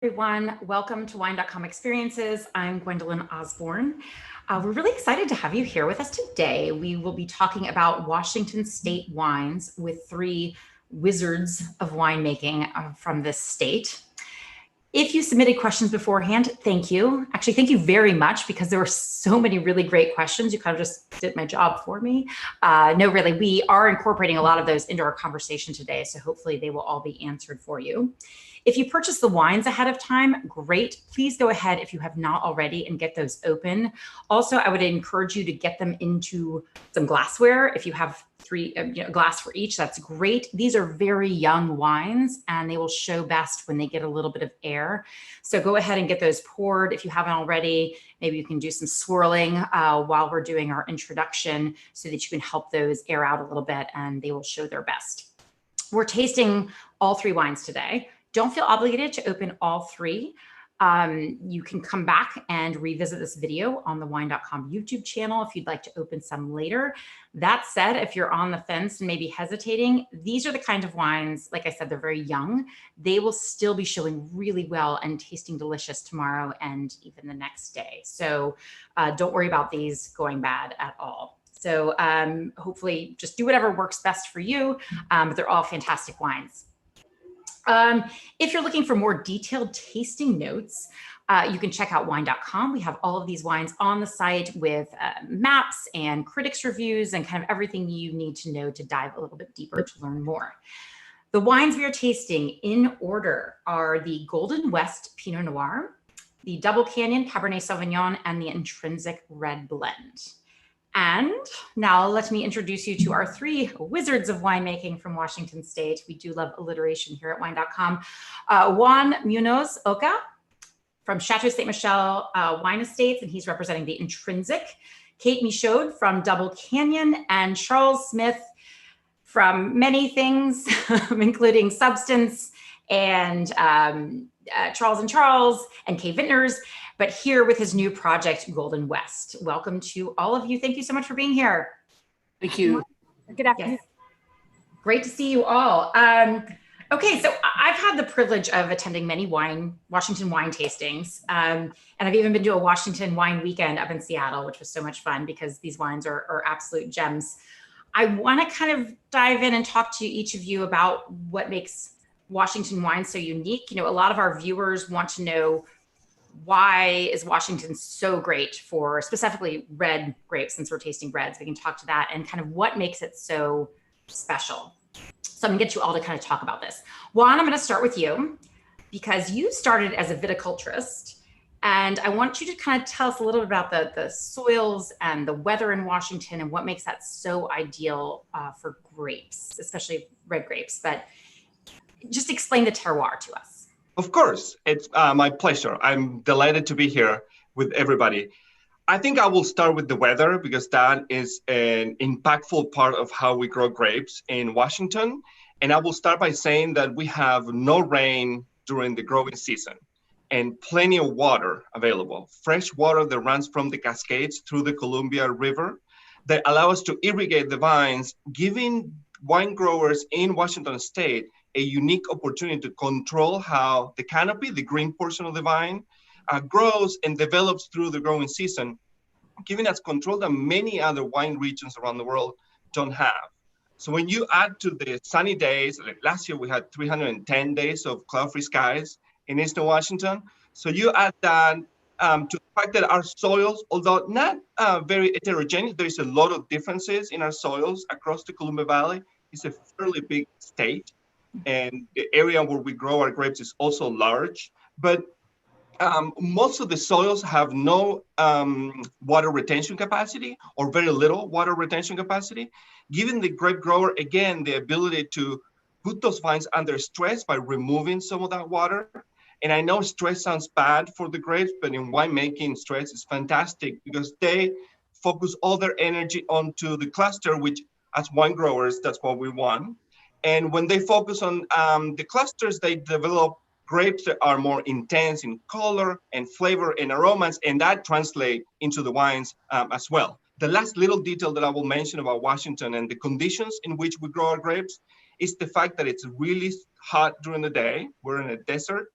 Everyone, welcome to Wine.com Experiences. I'm Gwendolyn Osborne. We're really excited to have you here with us today. We will be talking about Washington State wines with three wizards of winemaking from this state. If you submitted questions beforehand, thank you. Actually, thank you very much because there were so many really great questions. You kind of just did my job for me. No, really, we are incorporating a lot of those into our conversation today. So hopefully they will all be answered for you. If you purchase the wines ahead of time, great. Please go ahead if you have not already and get those open. Also, I would encourage you to get them into some glassware. If you have a glass for each, that's great. These are very young wines and they will show best when they get a little bit of air. So go ahead and get those poured. If you haven't already, maybe you can do some swirling while we're doing our introduction so that you can help those air out a little bit and they will show their best. We're tasting all three wines today. Don't feel obligated to open all three. You can come back and revisit this video on the Wine.com YouTube channel if you'd like to open some later. That said, if you're on the fence and maybe hesitating, these are the kind of wines, like I said, they're very young. They will still be showing really well and tasting delicious tomorrow and even the next day. So don't worry about these going bad at all. So hopefully just do whatever works best for you, but they're all fantastic wines. If you're looking for more detailed tasting notes, you can check out Wine.com. We have all of these wines on the site with maps and critics reviews and kind of everything you need to know to dive a little bit deeper to learn more. The wines we are tasting in order are the Golden West Pinot Noir, the Double Canyon Cabernet Sauvignon, and the Intrinsic Red Blend. And now let me introduce you to our three wizards of winemaking from Washington State. We do love alliteration here at Wine.com. Juan Muñoz-Oca from Chateau Ste. Michelle Wine Estates, and he's representing the Intrinsic. Kate Michaud from Double Canyon, and Charles Smith from many things, including Substance and Charles & Charles and Kay Vintners, but here with his new project, Golden West. Welcome to all of you. Thank you so much for being here. Thank you. Good afternoon. Yes. Great to see you all. Okay, so I've had the privilege of attending many Washington wine tastings, and I've even been to a Washington wine weekend up in Seattle, which was so much fun because these wines are absolute gems. I want to kind of dive in and talk to each of you about what makes Washington wine so unique. You know, a lot of our viewers want to know, why is Washington so great for specifically red grapes, since we're tasting reds? We can talk to that and kind of what makes it so special. So I'm gonna get you all to kind of talk about this. Juan, I'm gonna start with you because you started as a viticulturist, and I want you to kind of tell us a little bit about the soils and the weather in Washington and what makes that so ideal for grapes, especially red grapes, but just explain the terroir to us. Of course, it's my pleasure. I'm delighted to be here with everybody. I think I will start with the weather because that is an impactful part of how we grow grapes in Washington. And I will start by saying that we have no rain during the growing season and plenty of water available, fresh water that runs from the Cascades through the Columbia River that allow us to irrigate the vines, giving wine growers in Washington State a unique opportunity to control how the canopy, the green portion of the vine, grows and develops through the growing season, giving us control that many other wine regions around the world don't have. So when you add to the sunny days, like last year we had 310 days of cloud-free skies in Eastern Washington. So you add that to the fact that our soils, although not very heterogeneous, there is a lot of differences in our soils across the Columbia Valley. It's a fairly big state. And the area where we grow our grapes is also large, but most of the soils have no water retention capacity or very little water retention capacity, giving the grape grower, again, the ability to put those vines under stress by removing some of that water. And I know stress sounds bad for the grapes, but in winemaking, stress is fantastic because they focus all their energy onto the cluster, which as wine growers, that's what we want. And when they focus on the clusters, they develop grapes that are more intense in color and flavor and aromas, and that translates into the wines as well. The last little detail that I will mention about Washington and the conditions in which we grow our grapes is the fact that it's really hot during the day. We're in a desert.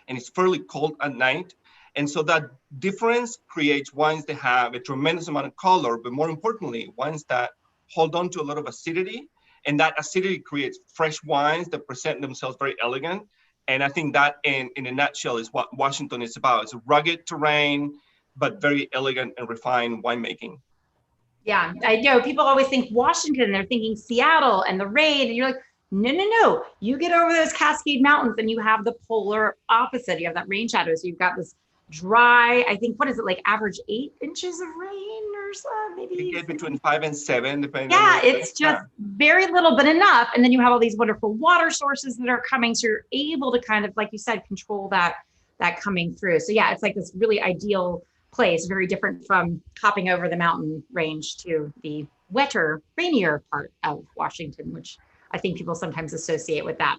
and it's fairly cold at night. And so that difference creates wines that have a tremendous amount of color, but more importantly, wines that hold on to a lot of acidity. And that acidity creates fresh wines that present themselves very elegant. And I think that in a nutshell is what Washington is about. It's a rugged terrain, but very elegant and refined winemaking. Yeah, I know people always think Washington, they're thinking Seattle and the rain, and you're like, no, no, no. You get over those Cascade Mountains and you have the polar opposite. You have that rain shadow. So you've got this dry, I think, what is it, like average 8 inches of rain or so, maybe? You get between 5 and 7, depending on Yeah, it's just very little, but enough. And then you have all these wonderful water sources that are coming. So you're able to kind of, like you said, control that coming through. So yeah, it's like this really ideal place, very different from hopping over the mountain range to the wetter, rainier part of Washington, which I think people sometimes associate with that.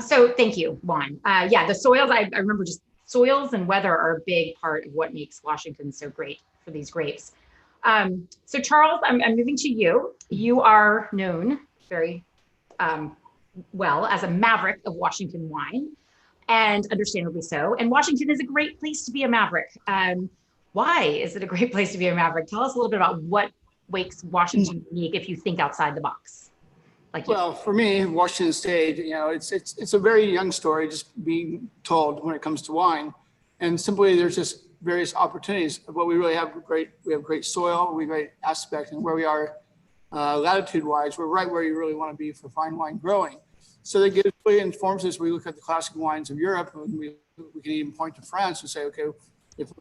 So thank you, Juan. Yeah, the soils, I remember just soils and weather are a big part of what makes Washington so great for these grapes. So Charles, I'm moving to you. You are known very well as a maverick of Washington wine, and understandably so. And Washington is a great place to be a maverick. Why is it a great place to be a maverick? Tell us a little bit about what makes Washington unique if you think outside the box. Well, for me, Washington State, it's a very young story just being told when it comes to wine. And simply there's just various opportunities. But we really have great soil, we have great aspect, and where we are latitude-wise, we're right where you really want to be for fine wine growing. So that really informs us. We look at the classic wines of Europe, and we can even point to France and say, okay, if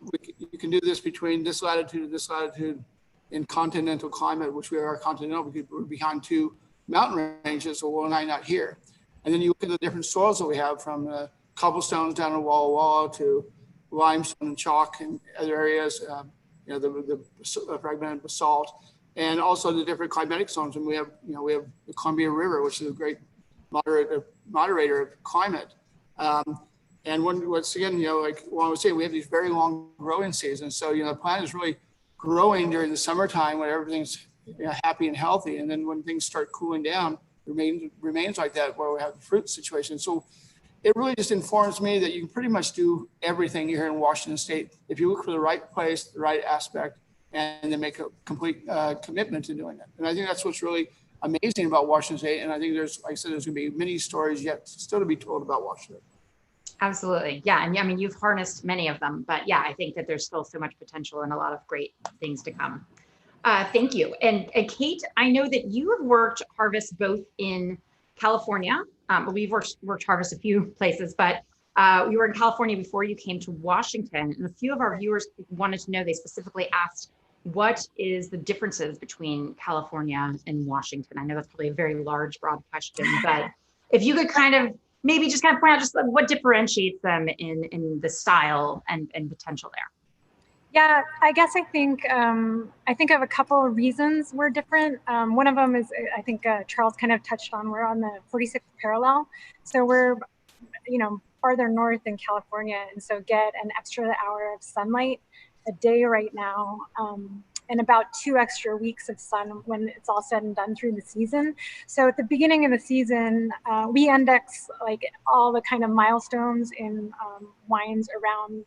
you can do this between this latitude and this latitude in continental climate, which we are continental, we're behind 2 mountain ranges, so why not here? And then you look at the different soils that we have, from cobblestones down to Walla Walla to limestone and chalk and other areas, the fragmented basalt, and also the different climatic zones. And we have the Columbia River, which is a great moderator of climate. And once again, like Juan was saying, we have these very long growing seasons. So, the plant is really growing during the summertime when everything's happy and healthy. And then when things start cooling down, it remains like that where we have the fruit situation. So it really just informs me that you can pretty much do everything here in Washington State if you look for the right place, the right aspect, and then make a complete commitment to doing it. And I think that's what's really amazing about Washington State. And I think there's going to be many stories yet still to be told about Washington. Absolutely. Yeah. And I mean, you've harnessed many of them, but yeah, I think that there's still so much potential and a lot of great things to come. Thank you. And Kate, I know that you have worked harvest both in California. We've worked harvest a few places, but you were in California before you came to Washington. And a few of our viewers wanted to know, they specifically asked, what is the differences between California and Washington? I know that's probably a very large, broad question, but if you could maybe just point out just what differentiates them in the style and potential there. Yeah, I guess I think I have a couple of reasons we're different. One of them is, I think Charles kind of touched on, we're on the 46th parallel. So we're, farther north in California, and so get an extra hour of sunlight a day right now, and about 2 extra weeks of sun when it's all said and done through the season. So at the beginning of the season, we index like all the kind of milestones in wines around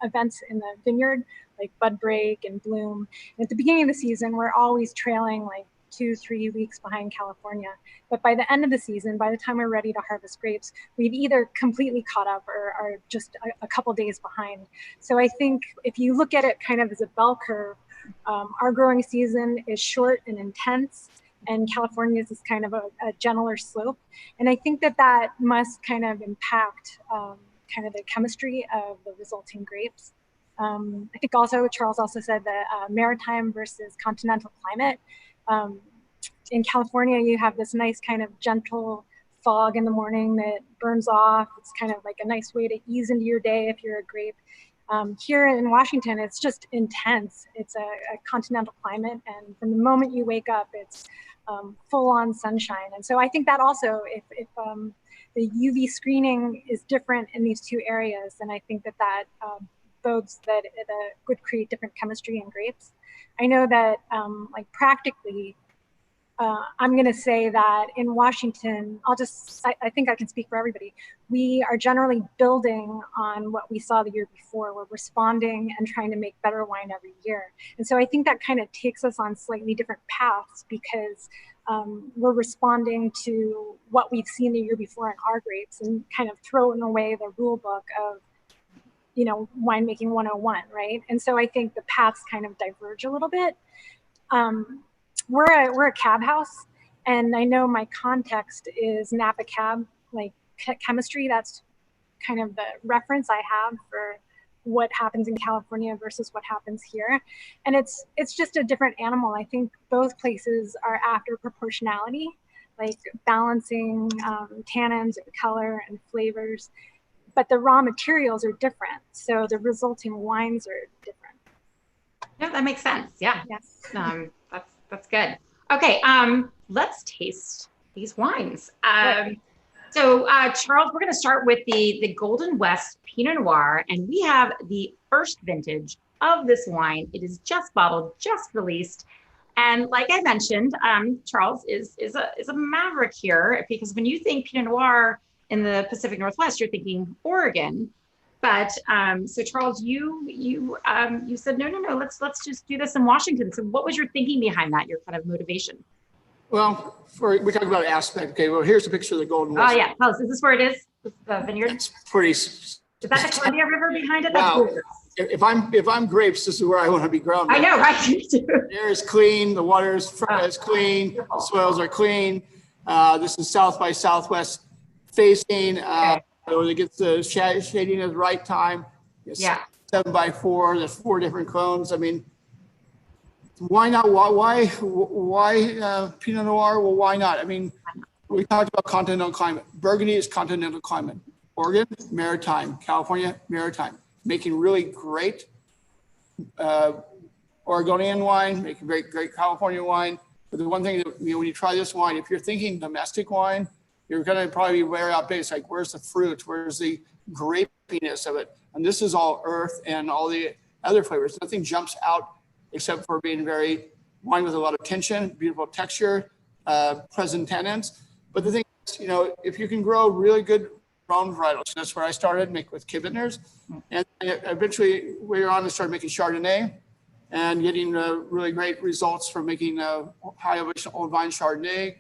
events in the vineyard, like bud break and bloom. And at the beginning of the season, we're always trailing like 2-3 weeks behind California. But by the end of the season, by the time we're ready to harvest grapes, we've either completely caught up or are just a couple days behind. So I think if you look at it kind of as a bell curve, our growing season is short and intense, and California's is kind of a gentler slope. And I think that must kind of impact kind of the chemistry of the resulting grapes. I think also Charles also said that maritime versus continental climate. In California, you have this nice kind of gentle fog in the morning that burns off. It's kind of like a nice way to ease into your day if you're a grape. Here in Washington, it's just intense. It's a continental climate, and from the moment you wake up, it's full-on sunshine. And so I think that also, if the UV screening is different in these two areas, then I think that bodes that it would create different chemistry in grapes. I know that like practically, I'm going to say that in Washington, I think I can speak for everybody. We are generally building on what we saw the year before. We're responding and trying to make better wine every year. And so I think that kind of takes us on slightly different paths because we're responding to what we've seen the year before in our grapes and kind of throwing away the rule book of, winemaking 101, right? And so I think the paths kind of diverge a little bit. We're a cab house, and I know my context is Napa cab, like chemistry. That's kind of the reference I have for what happens in California versus what happens here. And it's just a different animal. I think both places are after proportionality, like balancing tannins and color and flavors, but the raw materials are different. So the resulting wines are different. Yeah, that makes sense. Yeah. Yes. That's good. Okay, let's taste these wines. So Charles, we're going to start with the Golden West Pinot Noir, and we have the first vintage of this wine. It is just bottled, just released, and like I mentioned, Charles is a maverick here, because when you think Pinot Noir in the Pacific Northwest, you're thinking Oregon. But so Charles, you said no, let's just do this in Washington. So what was your thinking behind that? Your kind of motivation? Well, we talk about aspect. Okay, well, here's a picture of the Golden West. Oh yeah, tell us. Is this where it is? The vineyard? It's pretty. Is that the Columbia River behind it? Wow. That's If I'm grapes, this is where I want to be grown. I know, right? The air is clean. The water is clean. The soils are clean. This is south by southwest facing. So it gets the shading at the right time. It's 7x4. There's 4 different clones. I mean, why not? Why Pinot Noir? Well, why not? I mean, we talked about continental climate. Burgundy is continental climate. Oregon, maritime. California, maritime. Making really great Oregonian wine, making great California wine. But the one thing that, when you try this wine, if you're thinking domestic wine, you're going to probably be very out base. Like, where's the fruit? Where's the grapiness of it? And this is all earth and all the other flavors. Nothing jumps out except for being very wine with a lot of tension, beautiful texture, pleasant tannins. But the thing is, if you can grow really good brown varietals, that's where I started, make with Kibitners. And eventually later on, I started making Chardonnay and getting really great results from making high elevation old vine Chardonnay,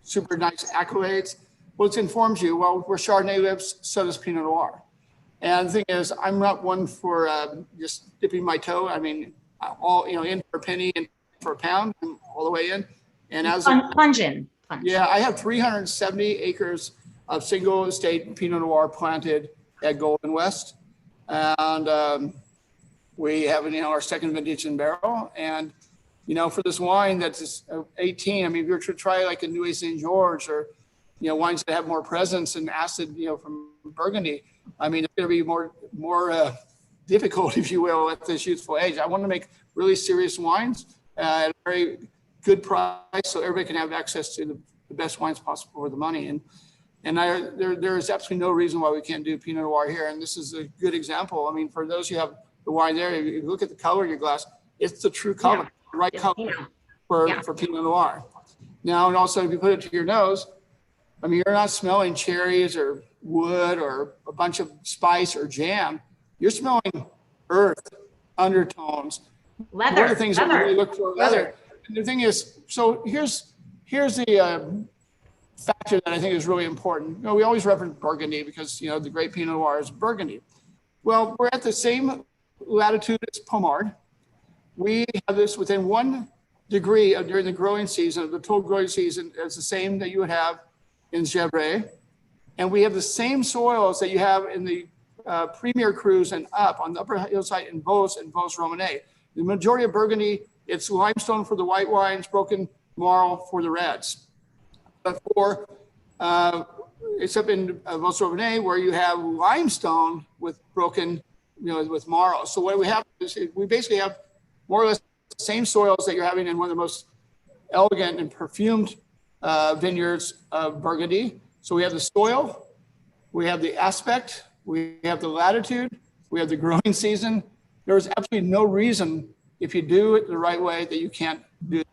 super nice accolades. What informs you? Well, where Chardonnay lives, so does Pinot Noir. And the thing is, I'm not one for just dipping my toe. I mean, all in for a penny and for a pound, I'm all the way in. And as plunge in. Yeah, I have 370 acres of single estate Pinot Noir planted at Golden West, and we have our second vintage in barrel. And for this wine that's 18, I mean, if you were to try like a Nuit Saint George or wines that have more presence and acid, from Burgundy, I mean, it's going to be more difficult, if you will, at this youthful age. I want to make really serious wines at a very good price, so everybody can have access to the best wines possible for the money. And there is absolutely no reason why we can't do Pinot Noir here. And this is a good example. I mean, for those who have the wine there, if you look at the color of your glass, it's the true color, the right color for Pinot Noir. Now, and also if you put it to your nose, I mean, you're not smelling cherries or wood or a bunch of spice or jam. You're smelling earth, undertones. Leather. One of the things that we really look for, leather. And the thing is, so here's the factor that I think is really important. We always reference Burgundy because, the great Pinot Noir is Burgundy. Well, we're at the same latitude as Pommard. We have this within 1 degree during the growing season, the total growing season. It's the same that you would have in Gevrey. And we have the same soils that you have in the Premier Cruise and up on the upper hillside in Beauce and Beauce Romanée. The majority of Burgundy, it's limestone for the white wines, broken marl for the reds. But except in Beauce Romanée, where you have limestone with broken, with marl. So what we have is we basically have more or less the same soils that you're having in one of the most elegant and perfumed vineyards of Burgundy. So we have the soil, we have the aspect, we have the latitude, we have the growing season. There is absolutely no reason, if you do it the right way, that you can't do it.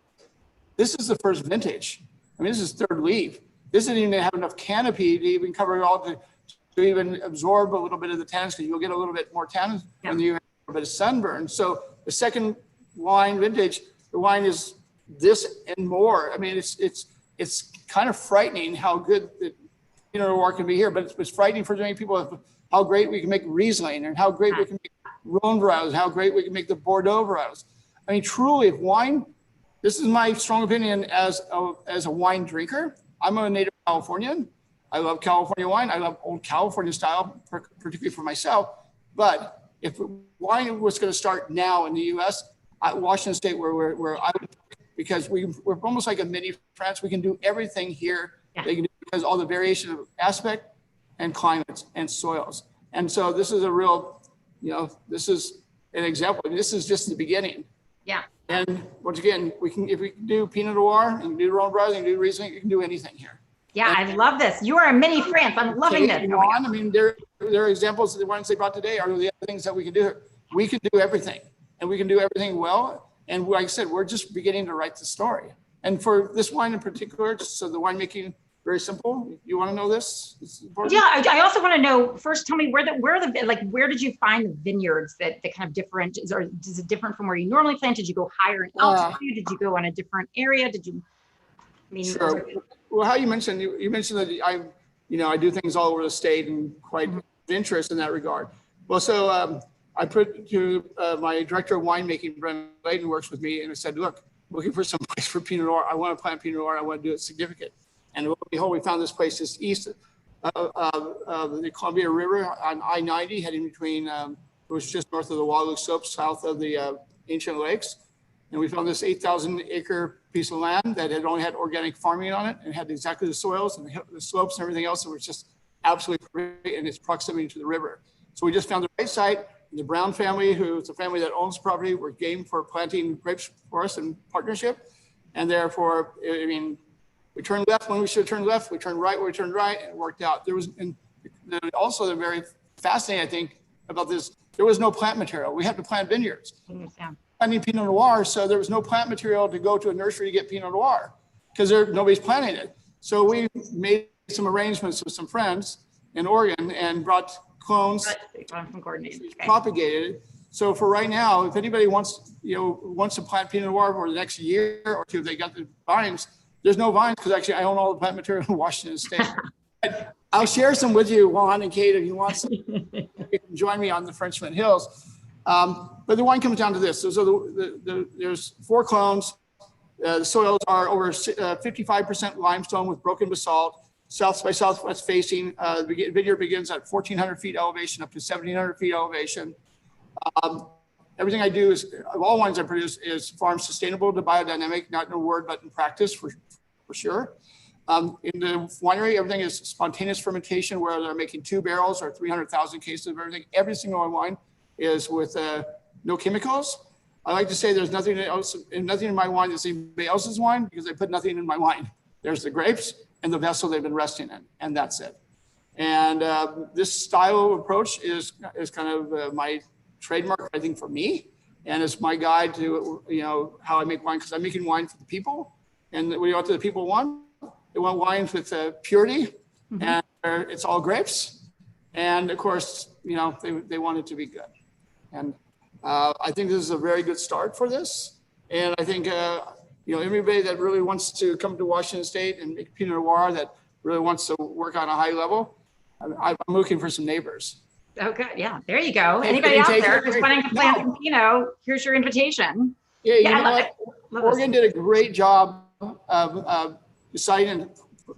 This is the first vintage. I mean, this is third leaf. This doesn't even have enough canopy to even cover it all to even absorb a little bit of the tannins, because you'll get a little bit more tannins when you have a bit of sunburn. So the second wine vintage, the wine is this and more. I mean, it's kind of frightening how good the Pinot Noir can be here, but it's frightening for many people how great we can make Riesling, and how great we can make Rhone varietals, how great we can make the Bordeaux varietals. I mean, truly, if wine, this is my strong opinion as a wine drinker. I'm a native Californian. I love California wine. I love old California style, particularly for myself. But if wine was going to start now in the U.S., Washington State, where I would, because we're almost like a mini France. We can do everything here. Yeah. They can do because all the variation of aspect and climates and soils. And so this is a real, this is an example. This is just the beginning. Yeah. And once again, if we can do Pinot Noir and do Rhone varietals and do Riesling, you can do anything here. Yeah, I love this. You are a mini France. I'm loving this. I mean, there are examples of the ones they brought today are the other things that we can do here. We can do everything, and we can do everything well. And like I said, we're just beginning to write the story. And for this wine in particular, just so the winemaking, very simple. You want to know this? Yeah, I also want to know, first, tell me where did you find the vineyards that kind of different, or is it different from where you normally plant? Did you go higher in altitude? Did you go on a different area? Sure. Well, how you mentioned that I do things all over the state and quite interest in that regard. Well, so I put to my director of winemaking, Brendan Layden, works with me, and I said, look, looking for some place for Pinot Noir. I want to plant Pinot Noir. I want to do it significant. And lo and behold, we found this place just east of the Columbia River on I-90, heading between, it was just north of the Waterloo Slopes, south of the ancient lakes. And we found this 8,000 acre piece of land that had only had organic farming on it and had exactly the soils and the slopes and everything else that was just absolutely great in its proximity to the river. So we just found the right site. The Brown family, who is the family that owns the property, were game for planting grapes for us in partnership. And therefore, I mean, we turned left when we should have turned left. We turned right when we turned right, and it worked out. There was, and also the very fascinating, I think, about this, there was no plant material. We had to plant vineyards. Yeah. Planting Pinot Noir, so there was no plant material to go to a nursery to get Pinot Noir because nobody's planting it. So we made some arrangements with some friends in Oregon and brought clones, propagated it. So for right now, if anybody wants to plant Pinot Noir for the next year or two, if they got the vines, there's no vines because actually I own all the plant material in Washington State. I'll share some with you, Juan and Kate, if you want some. You can join me on the Frenchman Hills. But the wine comes down to this. So there's 4 clones. The soils are over 55% limestone with broken basalt, south by southwest facing. The vineyard begins at 1,400 feet elevation up to 1,700 feet elevation. Everything I do is, of all wines I produce, is farm sustainable to biodynamic, not in a word, but in practice for sure. In the winery, everything is spontaneous fermentation, where they're making 2 barrels or 300,000 cases of everything. Every single wine is with no chemicals. I like to say there's nothing else, and nothing in my wine that's anybody else's wine, because I put nothing in my wine. There's the grapes and the vessel they've been resting in, and that's it. And this style of approach is kind of my trademark, I think, for me, and it's my guide to how I make wine, because I'm making wine for the people, and what do the people want? They want wines with purity, and it's all grapes, and of course, they want it to be good. And I think this is a very good start for this. And I think, everybody that really wants to come to Washington State and make Pinot Noir, that really wants to work on a high level, I'm looking for some neighbors. Oh, good. Yeah, there you go. Anybody out there who's wanting to plant some Pinot, here's your invitation. Yeah, you know what? Oregon did a great job of deciding and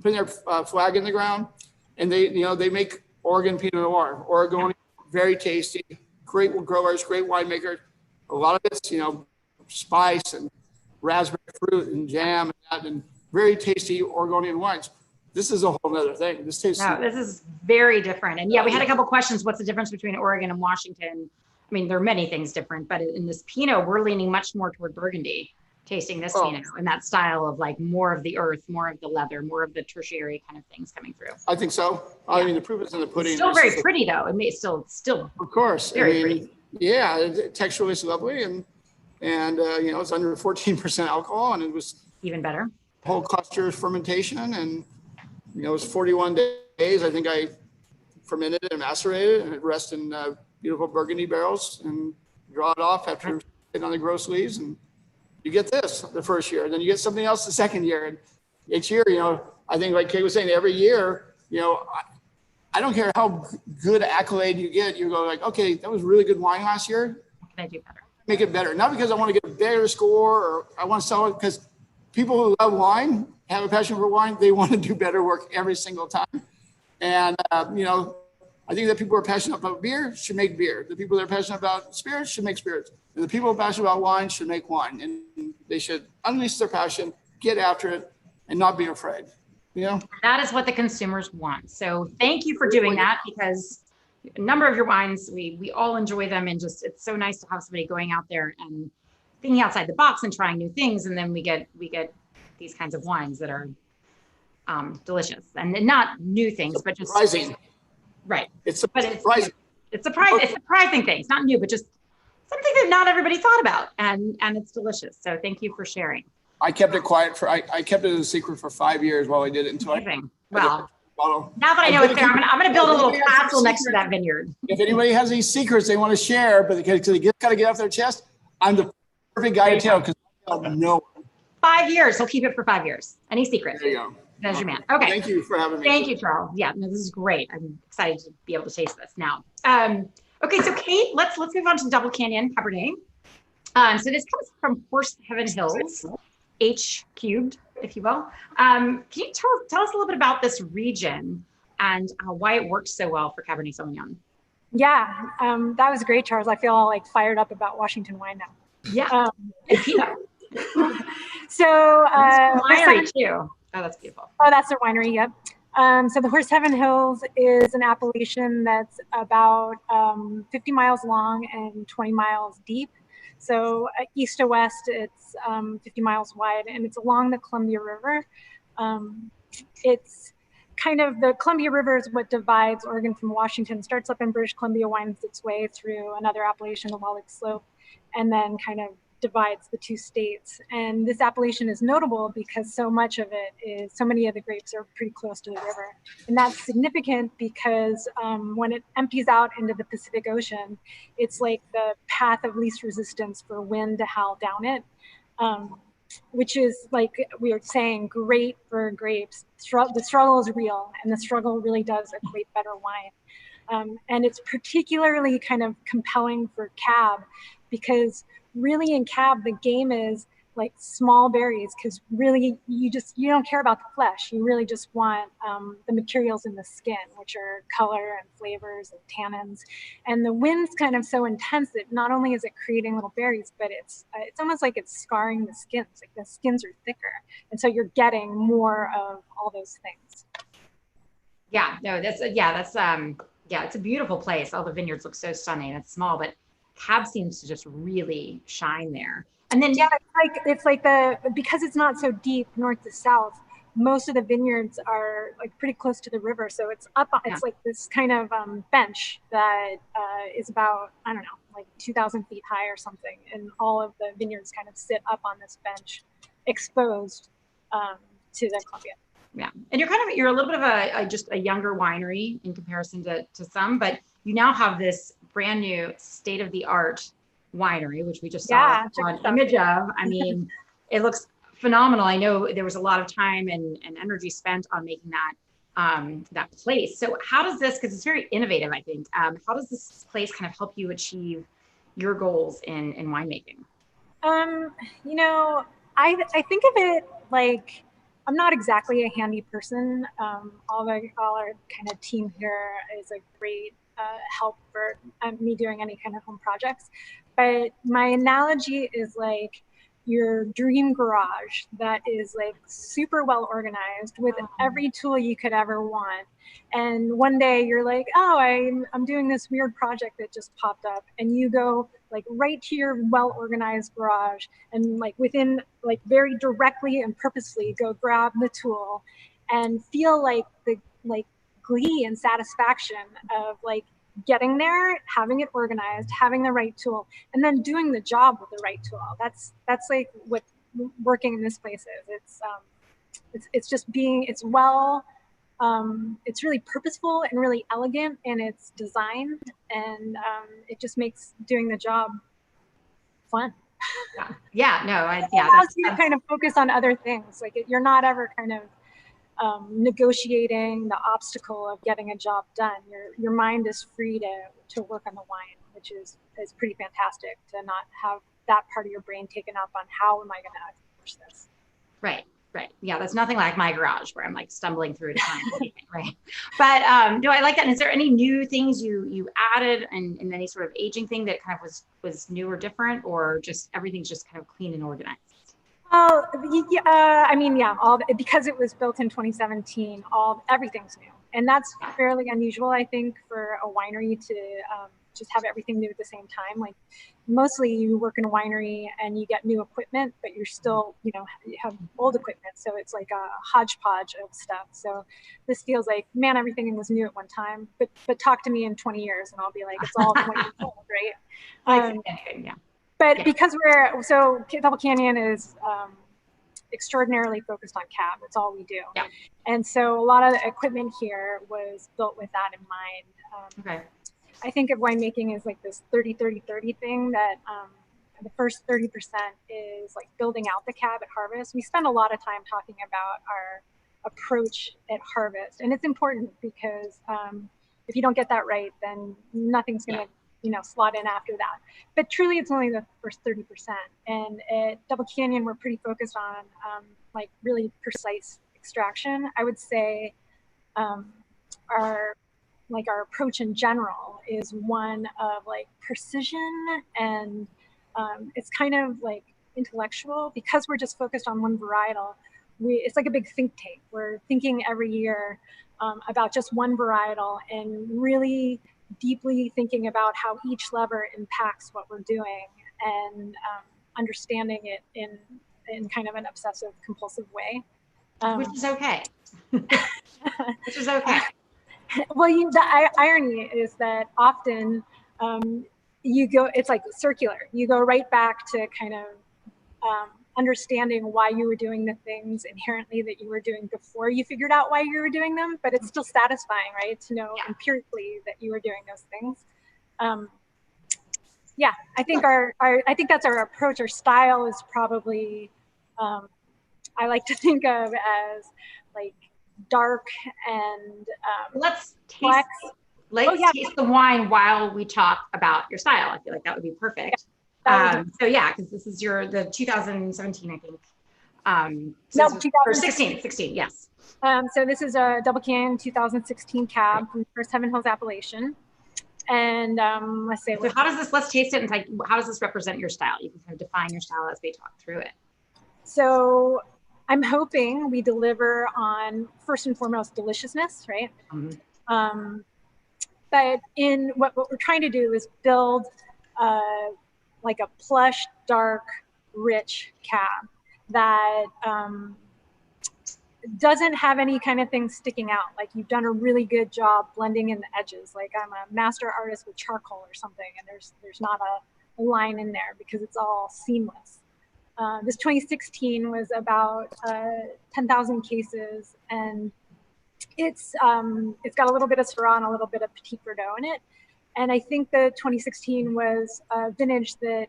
putting their flag in the ground. And they make Oregon Pinot Noir. Oregonian, very tasty. Great growers, great winemakers. A lot of it's, spice and raspberry fruit and jam and very tasty Oregonian wines. This is a whole other thing. This tastes. No, this is very different. And yeah, we had a couple questions. What's the difference between Oregon and Washington? I mean, there are many things different, but in this Pinot, we're leaning much more toward Burgundy, tasting this Pinot and that style of like more of the earth, more of the leather, more of the tertiary kind of things coming through. I think so. Yeah. I mean, the proof is in the pudding. It's still very pretty though. It may still. Of course. Very pretty. Yeah, texturally it's lovely, and it's under 14% alcohol, and it was Even better. Whole cluster fermentation, and it was 41 days. I think I fermented and macerated, and it rests in beautiful Burgundy barrels, and draw it off after sitting on the gross leaves, and you get this the first year, and then you get something else the second year, and each year, I think like Kate was saying, every year, I don't care how good accolade you get, you go like, okay, that was really good wine last year. What can I do better? Make it better. Not because I want to get a better score or I want to sell it, because people who love wine, have a passion for wine, they want to do better work every single time. And, I think that people who are passionate about beer should make beer. The people that are passionate about spirits should make spirits. And the people who are passionate about wine should make wine. And they should unleash their passion, get after it, and not be afraid. That is what the consumers want. So thank you for doing that, because a number of your wines, we all enjoy them, and just it's so nice to have somebody going out there and thinking outside the box and trying new things, and then we get these kinds of wines that are delicious, and not new things, but just surprising. Right. It's surprising. It's surprising things, not new, but just something that not everybody thought about, and it's delicious. So thank you for sharing. I kept it quiet I kept it a secret for 5 years while I did it until Well, now that I know it's there, I'm going to build a little castle next to that vineyard. If anybody has any secrets they want to share, but they just got to get off their chest, I'm the perfect guy to tell, because I don't know. 5 years. He'll keep it for 5 years. Any secret? There you go. There's your man. Okay. Thank you for having me. Thank you, Charles. Yeah, no, this is great. I'm excited to be able to taste this now. Okay, so Kate, let's move on to Double Canyon Cabernet. So this comes from Horse Heaven Hills, H cubed, if you will. Can you tell us a little bit about this region and why it works so well for Cabernet Sauvignon? Yeah, that was great, Charles. I feel all like fired up about Washington wine now. Yeah, and Pinot. So winery too. Oh, that's beautiful. Oh, that's their winery. Yep. So the Horse Heaven Hills is an appellation that's about 50 miles long and 20 miles deep. So east to west, it's 50 miles wide, and it's along the Columbia River. It's kind of, the Columbia River is what divides Oregon from Washington. Starts up in British Columbia, winds its way through another appellation, the Wall Lake Slope, and then kind of divides the two states. And this appellation is notable because so much of it is, so many of the grapes are pretty close to the river. And that's significant because when it empties out into the Pacific Ocean, it's like the path of least resistance for wind to howl down it, which is, like we were saying, great for grapes. The struggle is real, and the struggle really does equate better wine. And it's particularly kind of compelling for Cab, because really in Cab, the game is like small berries, because really you don't care about the flesh. You really just want the materials in the skin, which are color and flavors and tannins. And the wind's kind of so intense that not only is it creating little berries, but it's almost like it's scarring the skins. Like the skins are thicker, and so you're getting more of all those things. Yeah, no, it's a beautiful place. All the vineyards look so stunning. It's small, but Cab seems to just really shine there. And then it's like because it's not so deep north to south, most of the vineyards are like pretty close to the river. So it's up, it's like this kind of bench that is about, I don't know, like 2,000 feet high or something. And all of the vineyards kind of sit up on this bench, exposed to the Columbia. Yeah, and you're a little bit of just a younger winery in comparison to some, but you now have this brand new state-of-the-art winery, which we just saw an image of. I mean, it looks phenomenal. I know there was a lot of time and energy spent on making that place. So how does this, because it's very innovative, I think, how does this place kind of help you achieve your goals in winemaking? I think of it like, I'm not exactly a handy person. All our kind of team here is a great help for me doing any kind of home projects. But my analogy is like your dream garage that is like super well organized with every tool you could ever want. And one day you're like, oh, I'm doing this weird project that just popped up, and you go like right to your well organized garage and like within like very directly and purposely go grab the tool and feel like the glee and satisfaction of like getting there, having it organized, having the right tool, and then doing the job with the right tool. That's like what working in this place is. It's just being, it's well, it's really purposeful and really elegant in its design, and it just makes doing the job fun. Yeah, no, it allows you to kind of focus on other things. Like you're not ever kind of negotiating the obstacle of getting a job done. Your mind is free to work on the wine, which is pretty fantastic, to not have that part of your brain taken up on how am I going to accomplish this. Right. Yeah, that's nothing like my garage where I'm like stumbling through to find anything, right? But no, I like that. And is there any new things you added and any sort of aging thing that kind of was new or different, or just everything's just kind of clean and organized? Oh, I mean, yeah, because it was built in 2017, everything's new. And that's fairly unusual, I think, for a winery to just have everything new at the same time. Like mostly you work in a winery and you get new equipment, but you're still, you have old equipment. So it's like a hodgepodge of stuff. So this feels like, man, everything was new at one time, but talk to me in 20 years and I'll be like, it's all 20 years old, right? Yeah. But because Double Canyon is extraordinarily focused on cab. It's all we do. Yeah. And so a lot of the equipment here was built with that in mind. Okay. I think of winemaking as like this 30-30-30 thing that the first 30% is like building out the cab at harvest. We spend a lot of time talking about our approach at harvest. And it's important because if you don't get that right, then nothing's going to slot in after that. But truly, it's only the first 30%. And at Double Canyon, we're pretty focused on like really precise extraction. I would say our approach in general is one of like precision, and it's kind of like intellectual because we're just focused on one varietal. It's like a big think tank. We're thinking every year about just one varietal and really deeply thinking about how each lever impacts what we're doing, and understanding it in kind of an obsessive compulsive way. Which is okay. Which is okay. Well, the irony is that often it's like circular. You go right back to kind of understanding why you were doing the things inherently that you were doing before you figured out why you were doing them. But it's still satisfying, right, to know empirically that you were doing those things. I think I think that's our approach. Our style is probably I like to think of as like dark and let's taste taste the wine while we talk about your style. I feel like that would be perfect. So yeah, because this is the 2017, I think. No, 16, yes. So this is a Double Canyon 2016 cab from First Heaven Hills appellation. And let's taste it and like, how does this represent your style? You can kind of define your style as we talk through it. So I'm hoping we deliver on, first and foremost, deliciousness, right? Mm-hmm. But in what we're trying to do is build like a plush, dark, rich cab that doesn't have any kind of thing sticking out. Like you've done a really good job blending in the edges. Like I'm a master artist with charcoal or something, and there's not a line in there because it's all seamless. This 2016 was about 10,000 cases, and it's got a little bit of Syrah and a little bit of Petit Verdot in it. And I think the 2016 was a vintage that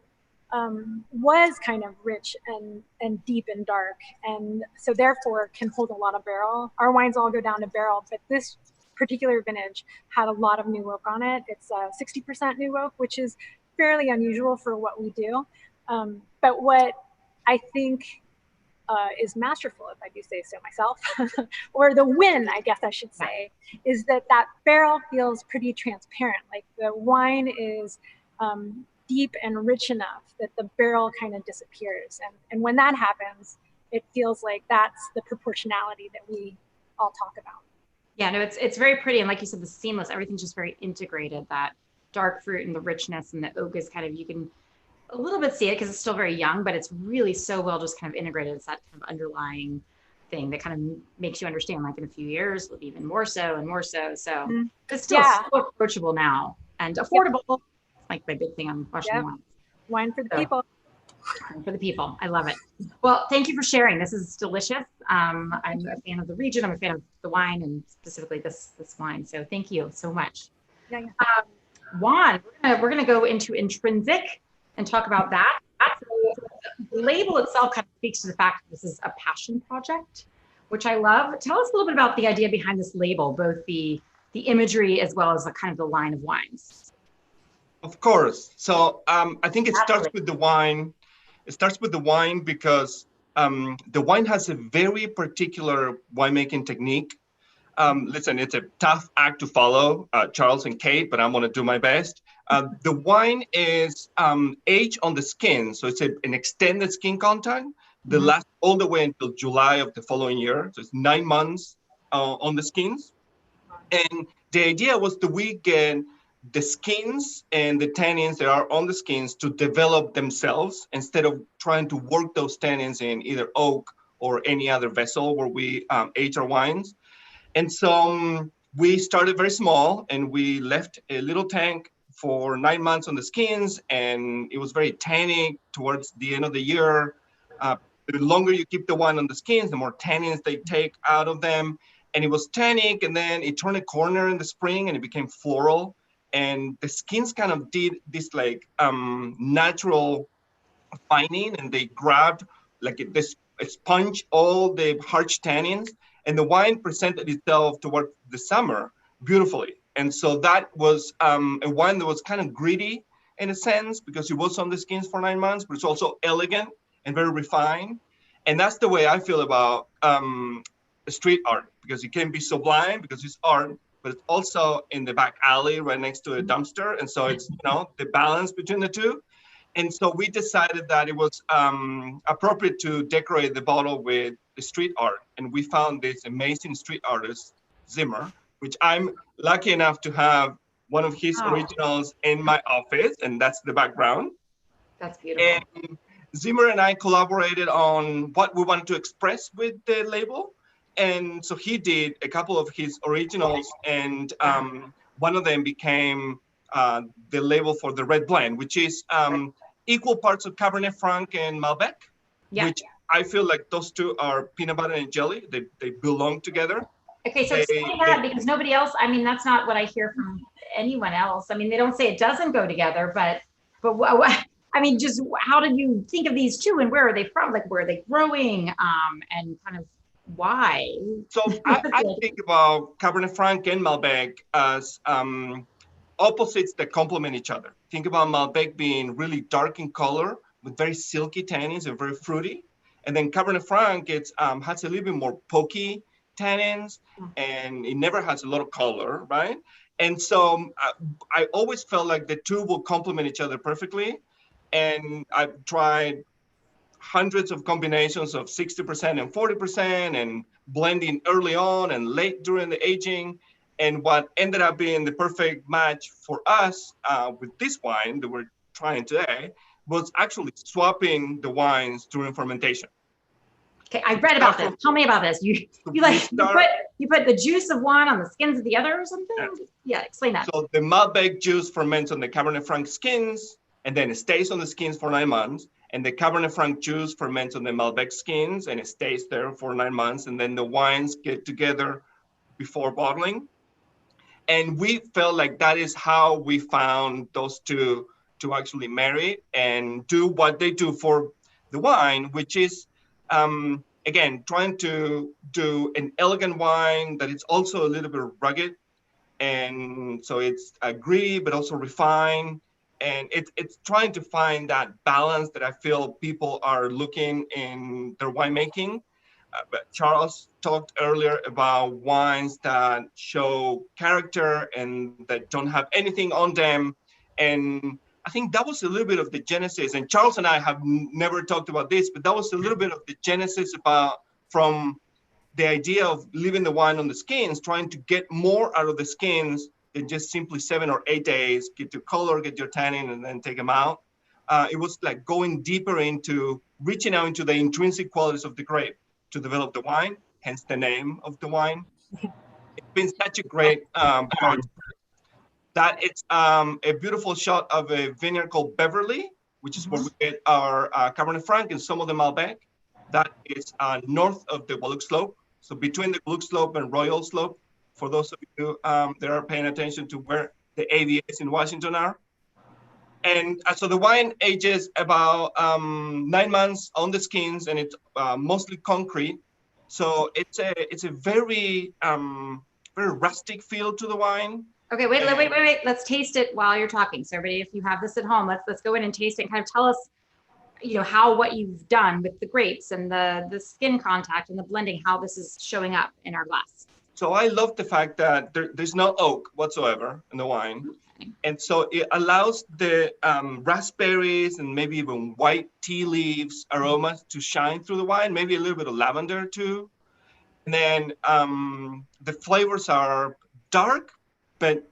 was kind of rich and deep and dark, and so therefore can hold a lot of barrel. Our wines all go down to barrel, but this particular vintage had a lot of new oak on it. It's 60% new oak, which is fairly unusual for what we do. But what I think is masterful, if I do say so myself, or the win, I guess I should say, is that barrel feels pretty transparent. Like the wine is deep and rich enough that the barrel kind of disappears. And when that happens, it feels like that's the proportionality that we all talk about. Yeah, no, it's very pretty. And like you said, the seamless, everything's just very integrated. That dark fruit and the richness and the oak is kind of, you can a little bit see it because it's still very young, but it's really so well just kind of integrated. It's that kind of underlying thing that kind of makes you understand, like in a few years, it'll be even more so and more so. So it's still so approachable now and affordable. Like my big thing on Washington wine. Wine for the people. For the people. I love it. Well, thank you for sharing. This is delicious. I'm a fan of the region. I'm a fan of the wine and specifically this wine. So thank you so much. Yeah. Juan, we're gonna go into Intrinsic and talk about that. The label itself kind of speaks to the fact that this is a passion project, which I love. Tell us a little bit about the idea behind this label, both the imagery as well as the kind of the line of wines. Of course. So I think it starts with the wine. It starts with the wine because the wine has a very particular winemaking technique. Listen, it's a tough act to follow, Charles and Kate, but I'm going to do my best. The wine is aged on the skin. So it's an extended skin contact that lasts all the way until July of the following year. So it's 9 months on the skins. And the idea was that we get the skins and the tannins that are on the skins to develop themselves instead of trying to work those tannins in either oak or any other vessel where we age our wines. And so we started very small and we left a little tank for 9 months on the skins, and it was very tannic towards the end of the year. The longer you keep the wine on the skins, the more tannins they take out of them. And it was tannic, and then it turned a corner in the spring and it became floral. And the skins kind of did this like natural fining, and they grabbed like this sponge all the harsh tannins, and the wine presented itself towards the summer beautifully. And so that was a wine that was kind of gritty in a sense because it was on the skins for 9 months, but it's also elegant and very refined. And that's the way I feel about street art, because it can be sublime because it's art, but it's also in the back alley right next to a dumpster. And so it's, the balance between the two. And so we decided that it was appropriate to decorate the bottle with the street art. And we found this amazing street artist, Zimmer, which I'm lucky enough to have one of his originals in my office. And that's the background. That's beautiful. And Zimmer and I collaborated on what we wanted to express with the label. And so he did a couple of his originals, and one of them became the label for the red blend, which is equal parts of Cabernet Franc and Malbec, which I feel like those two are peanut butter and jelly. They belong together. Okay, so explain that, because nobody else, I mean, that's not what I hear from anyone else. I mean, they don't say it doesn't go together, but I mean, just how did you think of these two, and where are they from? Like, where are they growing, and kind of why? So I think about Cabernet Franc and Malbec as opposites that complement each other. Think about Malbec being really dark in color with very silky tannins and very fruity. And then Cabernet Franc, it has a little bit more pokey tannins, and it never has a lot of color, right? And so I always felt like the two will complement each other perfectly. And I've tried hundreds of combinations of 60% and 40% and blending early on and late during the aging. And what ended up being the perfect match for us with this wine that we're trying today was actually swapping the wines during fermentation. Okay, I read about this. Tell me about this. You put the juice of one on the skins of the other or something? Yeah, explain that. So the Malbec juice ferments on the Cabernet Franc skins, and then it stays on the skins for 9 months. And the Cabernet Franc juice ferments on the Malbec skins, and it stays there for 9 months. And then the wines get together before bottling. And we felt like that is how we found those two to actually marry and do what they do for the wine, which is, again, trying to do an elegant wine that is also a little bit rugged. And so it's gritty, but also refined. And it's trying to find that balance that I feel people are looking in their winemaking. But Charles talked earlier about wines that show character and that don't have anything on them. And I think that was a little bit of the genesis. And Charles and I have never talked about this, but that was a little bit of the genesis from the idea of leaving the wine on the skins, trying to get more out of the skins than just simply 7 or 8 days, get your color, get your tannin, and then take them out. It was like going deeper into reaching out into the intrinsic qualities of the grape to develop the wine, hence the name of the wine. It's been such a great project that it's a beautiful shot of a vineyard called Beverly which is where we get our Cabernet Franc and some of the Malbec. That is north of the Guadalupe Slope. So between the Guadalupe Slope and Royal Slope, for those of you that are paying attention to where the AVAs in Washington are. And so the wine ages about 9 months on the skins, and it's mostly concrete. So it's a very very rustic feel to the wine. Okay, wait. Let's taste it while you're talking. So everybody, if you have this at home, let's go in and taste it and kind of tell us, what you've done with the grapes and the skin contact and the blending, how this is showing up in our glass. So I love the fact that there's no oak whatsoever in the wine. Okay. And so it allows the raspberries and maybe even white tea leaves aromas to shine through the wine, maybe a little bit of lavender too. And then the flavors are dark, but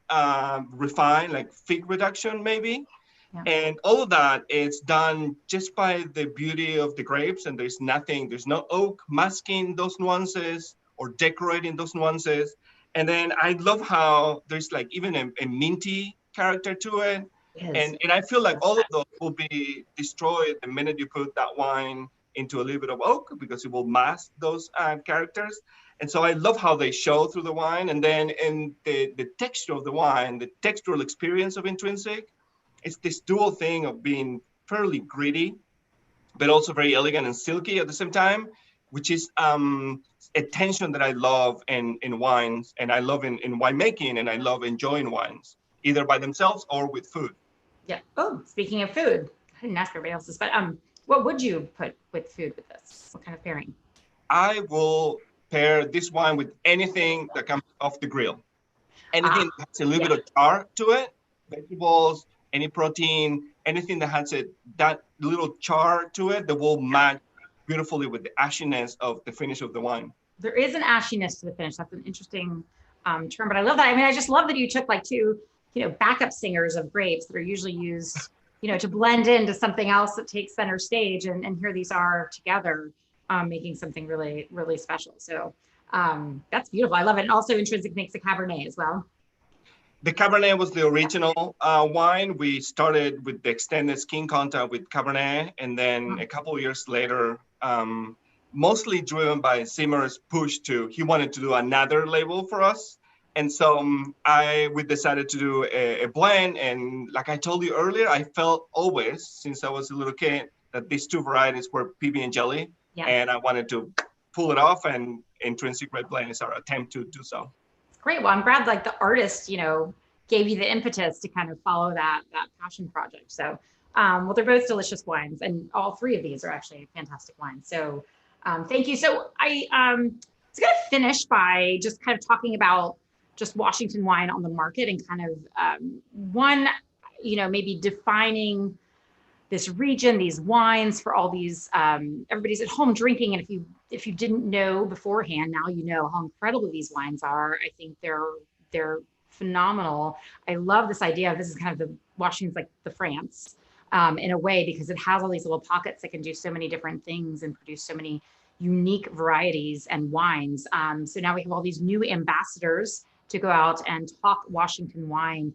refined, like fig reduction maybe. Yeah. And all of that is done just by the beauty of the grapes, and there's no oak masking those nuances or decorating those nuances. And then I love how there's like even a minty character to it. Yes. And I feel like all of those will be destroyed the minute you put that wine into a little bit of oak, because it will mask those characters. And so I love how they show through the wine. And then in the texture of the wine, the textural experience of Intrinsic, it's this dual thing of being fairly gritty, but also very elegant and silky at the same time, which is a tension that I love in wines, and I love in winemaking, and I love enjoying wines, either by themselves or with food. Yeah. Oh, speaking of food, I didn't ask everybody else's, but what would you put with food with this? What kind of pairing? I will pair this wine with anything that comes off the grill. Anything that has a little bit of char to it, vegetables, any protein, anything that has that little char to it that will match beautifully with the ashiness of the finish of the wine. There is an ashiness to the finish. That's an interesting term, but I love that. I mean, I just love that you took like two, backup singers of grapes that are usually used, to blend into something else that takes center stage, and here these are together, making something really, really special. So that's beautiful. I love it. And also Intrinsic makes a Cabernet as well. The Cabernet was the original wine. We started with the extended skin contact with Cabernet, and then a couple of years later, mostly driven by Zimmer's push he wanted to do another label for us. And so we decided to do a blend. And like I told you earlier, I felt always, since I was a little kid, that these two varieties were PB and jelly. Yeah. And I wanted to pull it off, and Intrinsic Red Blend is our attempt to do so. Great. Well, I'm glad like the artist, gave you the impetus to kind of follow that passion project. So, well, they're both delicious wines, and all three of these are actually fantastic wines. So, thank you. So I was going to finish by just kind of talking about just Washington wine on the market, and kind of one, maybe defining this region, these wines for all these, everybody's at home drinking. And if you didn't know beforehand, now you know how incredible these wines are. I think they're phenomenal. I love this idea of this is kind of the Washington's like the France in a way, because it has all these little pockets that can do so many different things and produce so many unique varieties and wines. So now we have all these new ambassadors to go out and talk Washington wine.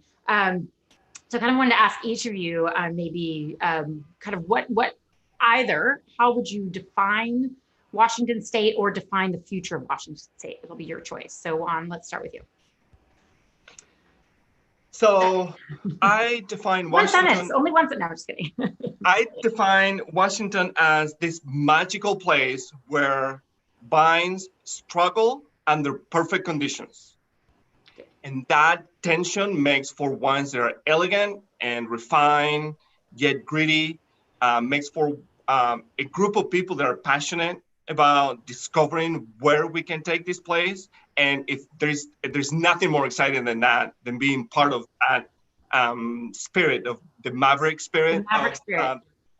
So I kind of wanted to ask each of you maybe kind of what either, how would you define Washington State or define the future of Washington State? It'll be your choice. So Juan, let's start with you. So I define Washington. One sentence, only one sentence. No, I'm just kidding. I define Washington as this magical place where vines struggle under perfect conditions. And that tension makes for wines that are elegant and refined, yet gritty, makes for a group of people that are passionate about discovering where we can take this place. And if there's nothing more exciting than that, than being part of that spirit of the maverick spirit,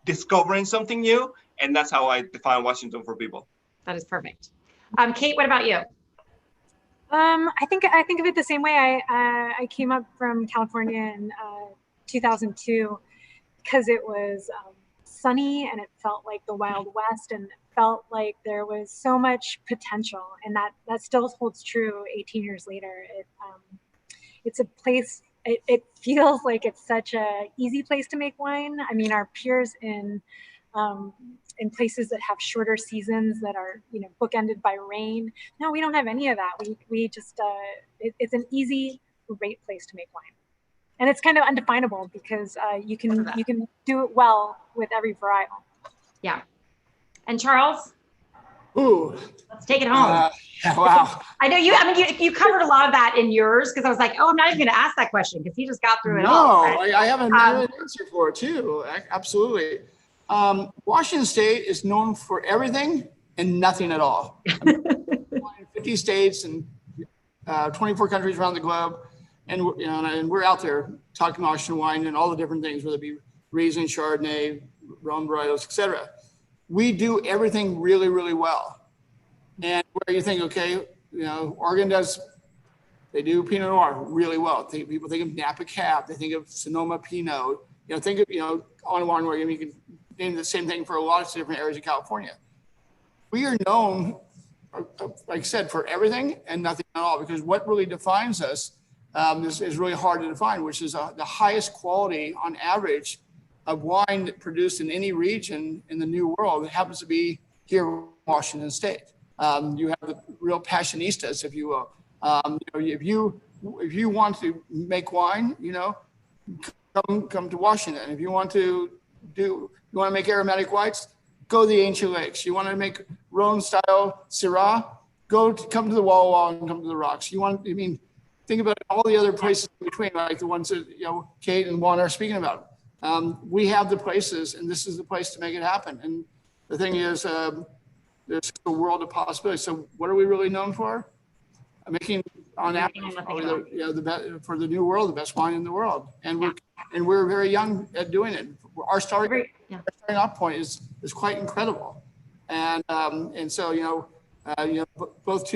discovering something new. And that's how I define Washington for people. That is perfect. Kate, what about you? I think of it the same way. I came up from California in 2002 because it was sunny and it felt like the Wild West, and it felt like there was so much potential, and that still holds true 18 years later. It's a place it feels like it's such a easy place to make wine. I mean, our peers in places that have shorter seasons that are, bookended by rain. No, we don't have any of that. We just, it's an easy, great place to make wine. And it's kind of undefinable because you can do it well with every varietal. Yeah. And Charles? Ooh. Let's take it home. Wow. I know you covered a lot of that in yours, because I was like, I'm not even going to ask that question because he just got through it all. No, I have an answer for it too. Absolutely. Washington State is known for everything and nothing at all. 50 states and 24 countries around the globe. And we're out there talking Washington wine and all the different things, whether it be Riesling, Chardonnay, Rhone varietals, etc. We do everything really, really well. And where you think, okay, Oregon they do Pinot Noir really well. People think of Napa Cab, they think of Sonoma Pinot. Think of on and on, where you can name the same thing for a lot of different areas of California. We are known, like I said, for everything and nothing at all, because what really defines us is really hard to define, which is the highest quality on average of wine produced in any region in the New World. It happens to be here in Washington State. You have the real passionistas, if you will. If you want to make wine, come to Washington. If you want to make aromatic whites, go to the Ancient Lakes. You want to make Rhone style Syrah, come to the Walla and come to the Rocks. Think about all the other places in between, like the ones that Kate and Juan are speaking about. We have the places, and this is the place to make it happen. And the thing is, there's a world of possibilities. So what are we really known for? Making, on average, for the New World, the best wine in the world. And we're very young at doing it. Our starting off point is quite incredible. And so both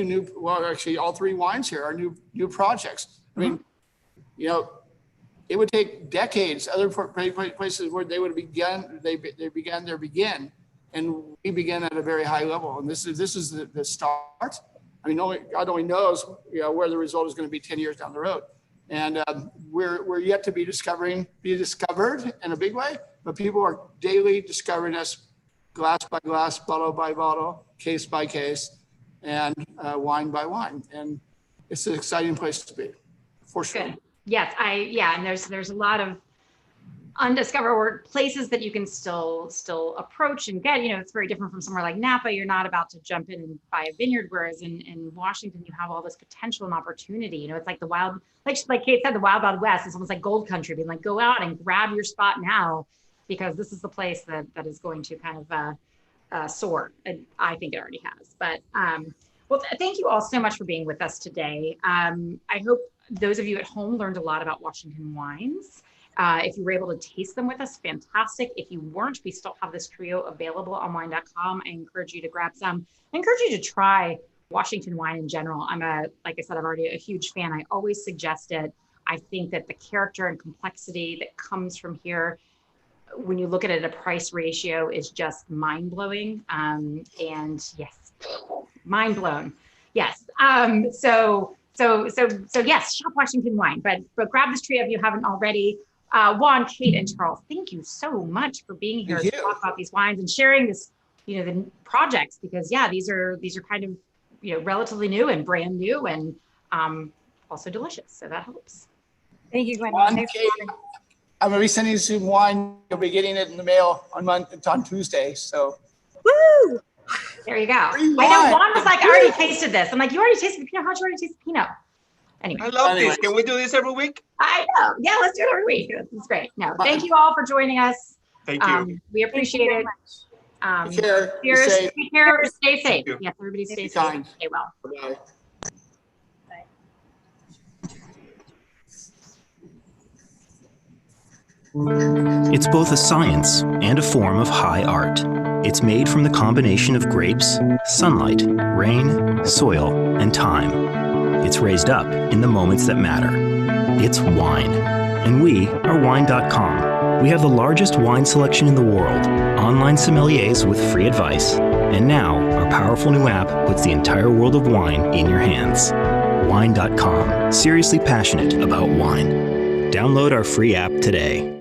all three wines here are new projects. I mean, it would take decades. Other places where they would begin, they began their begin, and we began at a very high level. And this is the start. I mean, God only knows where the result is going to be 10 years down the road. And we're yet to be discovered in a big way, but people are daily discovering us, glass by glass, bottle by bottle, case by case, and wine by wine. And it's an exciting place to be, for sure. Good. Yes, and there's a lot of undiscovered places that you can still approach and get. It's very different from somewhere like Napa. You're not about to jump in and buy a vineyard, whereas in Washington you have all this potential and opportunity. It's like the wild, like Kate said, the wild west. It's almost like gold country, being like, go out and grab your spot now, because this is the place that is going to kind of soar. And I think it already has. But well, thank you all so much for being with us today. I hope those of you at home learned a lot about Washington wines. If you were able to taste them with us, fantastic. If you weren't, we still have this trio available on Wine.com. I encourage you to grab some. I encourage you to try Washington wine in general. Like I said, I'm already a huge fan. I always suggest it. I think that the character and complexity that comes from here, when you look at it at a price ratio, is just mind-blowing. And yes, mind blown. Yes. So yes, shop Washington wine, but grab this trio if you haven't already. Juan, Kate, and Charles, thank you so much for being here to talk about these wines and sharing this, the projects, because these are kind of, relatively new and brand new and also delicious. So that helps. Thank you, Gwen. I'm going to be sending you some wine. You'll be getting it in the mail on Tuesday. So. Woo! There you go. I know Juan was like, I already tasted this. I'm like, you already tasted the Pinot? How'd you already taste the Pinot? Anyway. I love this. Can we do this every week? I know. Yeah, let's do it every week. It's great. No, thank you all for joining us. Thank you. We appreciate it. Take care. Take care. Stay safe. Yes, everybody stay safe. Kind. Stay well. Bye. It's both a science and a form of high art. It's made from the combination of grapes, sunlight, rain, soil, and time. It's raised up in the moments that matter. It's wine. And we are Wine.com. We have the largest wine selection in the world, online sommeliers with free advice, and now our powerful new app puts the entire world of wine in your hands. Wine.com. Seriously passionate about wine. Download our free app today.